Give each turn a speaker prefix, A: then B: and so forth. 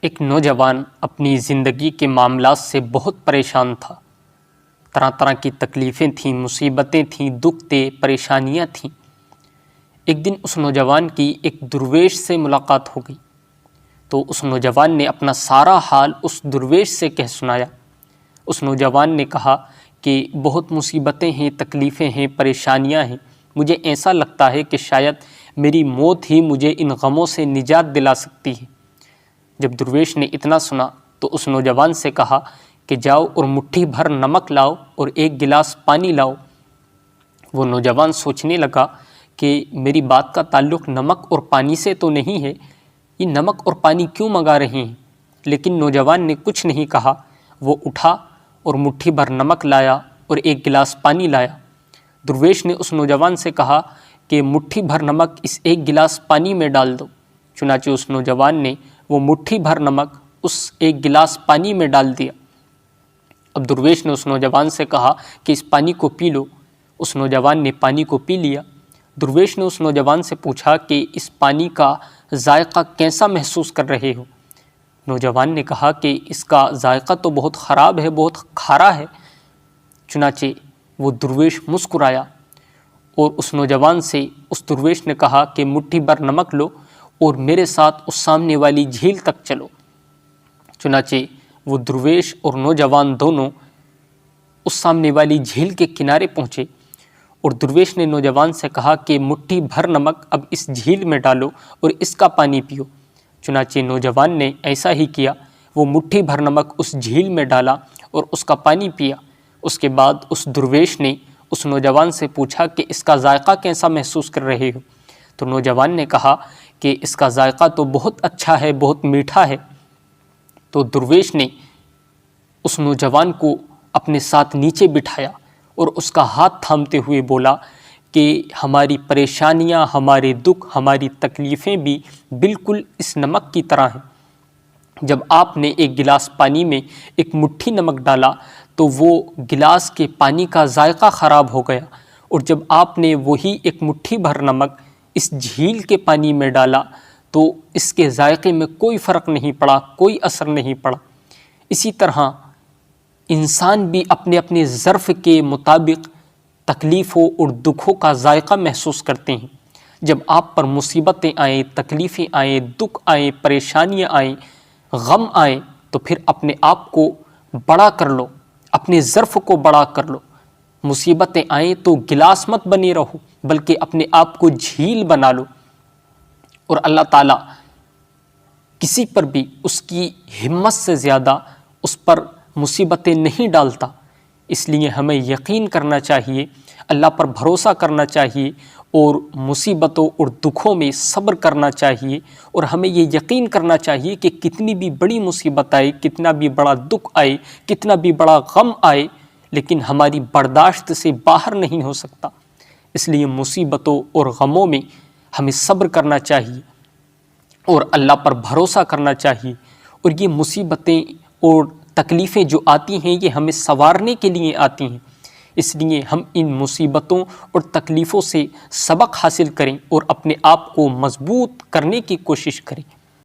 A: ایک نوجوان اپنی زندگی کے معاملات سے بہت پریشان تھا۔ طرح طرح کی تکلیفیں تھیں، مصیبتیں تھیں، دکھ تھے، پریشانیاں تھیں۔ ایک دن اس نوجوان کی ایک درویش سے ملاقات ہو گئی تو اس نوجوان نے اپنا سارا حال اس درویش سے کہہ سنایا۔ اس نوجوان نے کہا کہ بہت مصیبتیں ہیں، تکلیفیں ہیں، پریشانیاں ہیں، مجھے ایسا لگتا ہے کہ شاید میری موت ہی مجھے ان غموں سے نجات دلا سکتی ہے۔ جب درویش نے اتنا سنا تو اس نوجوان سے کہا کہ جاؤ اور مٹھی بھر نمک لاؤ اور ایک گلاس پانی لاؤ۔ وہ نوجوان سوچنے لگا کہ میری بات کا تعلق نمک اور پانی سے تو نہیں ہے، یہ نمک اور پانی کیوں منگا رہے ہیں؟ لیکن نوجوان نے کچھ نہیں کہا۔ وہ اٹھا اور مٹھی بھر نمک لایا اور ایک گلاس پانی لایا۔ درویش نے اس نوجوان سے کہا کہ مٹھی بھر نمک اس ایک گلاس پانی میں ڈال دو۔ چنانچہ اس نوجوان نے وہ مٹھی بھر نمک اس ایک گلاس پانی میں ڈال دیا۔ اب درویش نے اس نوجوان سے کہا کہ اس پانی کو پی لو۔ اس نوجوان نے پانی کو پی لیا۔ درویش نے اس نوجوان سے پوچھا کہ اس پانی کا ذائقہ کیسا محسوس کر رہے ہو؟ نوجوان نے کہا کہ اس کا ذائقہ تو بہت خراب ہے، بہت کھارا ہے۔ چنانچہ وہ درویش مسکرایا اور اس نوجوان سے اس درویش نے کہا کہ مٹھی بھر نمک لو اور میرے ساتھ اس سامنے والی جھیل تک چلو۔ چنانچہ وہ درویش اور نوجوان دونوں اس سامنے والی جھیل کے کنارے پہنچے اور درویش نے نوجوان سے کہا کہ مٹھی بھر نمک اب اس جھیل میں ڈالو اور اس کا پانی پیو۔ چنانچہ نوجوان نے ایسا ہی کیا۔ وہ مٹھی بھر نمک اس جھیل میں ڈالا اور اس کا پانی پیا۔ اس کے بعد اس درویش نے اس نوجوان سے پوچھا کہ اس کا ذائقہ کیسا محسوس کر رہے ہو؟ تو نوجوان نے کہا کہ اس کا ذائقہ تو بہت اچھا ہے، بہت میٹھا ہے۔ تو درویش نے اس نوجوان کو اپنے ساتھ نیچے بٹھایا اور اس کا ہاتھ تھامتے ہوئے بولا کہ ہماری پریشانیاں، ہمارے دکھ، ہماری تکلیفیں بھی بالکل اس نمک کی طرح ہیں۔ جب آپ نے ایک گلاس پانی میں ایک مٹھی نمک ڈالا تو وہ گلاس کے پانی کا ذائقہ خراب ہو گیا، اور جب آپ نے وہی ایک مٹھی بھر نمک اس جھیل کے پانی میں ڈالا تو اس کے ذائقے میں کوئی فرق نہیں پڑا، کوئی اثر نہیں پڑا۔ اسی طرح انسان بھی اپنے اپنے ظرف کے مطابق تکلیفوں اور دکھوں کا ذائقہ محسوس کرتے ہیں۔ جب آپ پر مصیبتیں آئیں، تکلیفیں آئیں، دکھ آئیں، پریشانیاں آئیں، غم آئیں تو پھر اپنے آپ کو بڑا کر لو، اپنے ظرف کو بڑا کر لو۔ مصیبتیں آئیں تو گلاس مت بنے رہو بلکہ اپنے آپ کو جھیل بنا لو، اور اللہ تعالیٰ کسی پر بھی اس کی ہمت سے زیادہ اس پر مصیبتیں نہیں ڈالتا۔ اس لیے ہمیں یقین کرنا چاہیے، اللہ پر بھروسہ کرنا چاہیے اور مصیبتوں اور دکھوں میں صبر کرنا چاہیے، اور ہمیں یہ یقین کرنا چاہیے کہ کتنی بھی بڑی مصیبت آئے، کتنا بھی بڑا دکھ آئے، کتنا بھی بڑا غم آئے، لیکن ہماری برداشت سے باہر نہیں ہو سکتا۔ اس لیے مصیبتوں اور غموں میں ہمیں صبر کرنا چاہیے اور اللہ پر بھروسہ کرنا چاہیے، اور یہ مصیبتیں اور تکلیفیں جو آتی ہیں یہ ہمیں سنوارنے کے لیے آتی ہیں۔ اس لیے ہم ان مصیبتوں اور تکلیفوں سے سبق حاصل کریں اور اپنے آپ کو مضبوط کرنے کی کوشش کریں۔